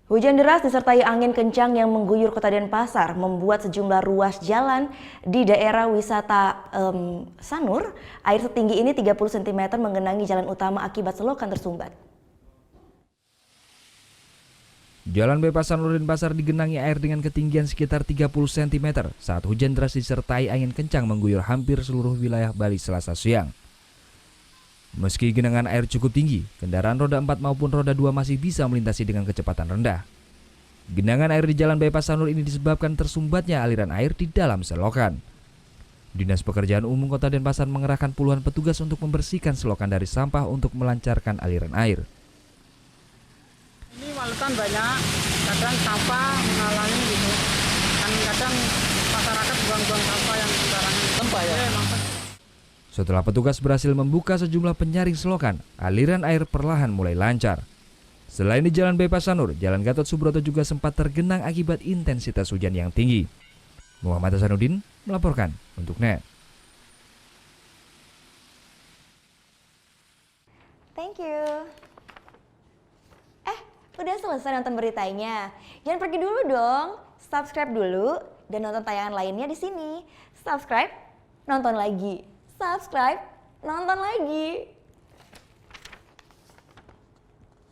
Hujan deras disertai angin kencang yang mengguyur Kota Denpasar membuat sejumlah ruas jalan di daerah wisata Sanur, air setinggi ini 30 cm menggenangi jalan utama akibat selokan tersumbat. Jalan bebas Sanur Denpasar digenangi air dengan ketinggian sekitar 30 cm saat hujan deras disertai angin kencang mengguyur hampir seluruh wilayah Bali Selasa siang. Meski genangan air cukup tinggi, kendaraan roda 4 maupun roda 2 masih bisa melintasi dengan kecepatan rendah. Genangan air di Jalan Bypass Sanur ini disebabkan tersumbatnya aliran air di dalam selokan. Dinas Pekerjaan Umum Kota Denpasar mengerahkan puluhan petugas untuk membersihkan selokan dari sampah untuk melancarkan aliran air. Ini walaupun banyak, kadang sampah menghalangi gitu. Kadang masyarakat buang-buang sampah yang sembarangan. Sampah ya? Setelah petugas berhasil membuka sejumlah penyaring selokan, aliran air perlahan mulai lancar. Selain di Jalan Bypass Sanur, Jalan Gatot Subroto juga sempat tergenang akibat intensitas hujan yang tinggi. Muhammad Hasanuddin melaporkan untuk NET. Thank you. Udah selesai nonton beritanya? Jangan pergi dulu dong. Subscribe dulu dan nonton tayangan lainnya di sini. Subscribe, nonton lagi. Subscribe, nonton lagi.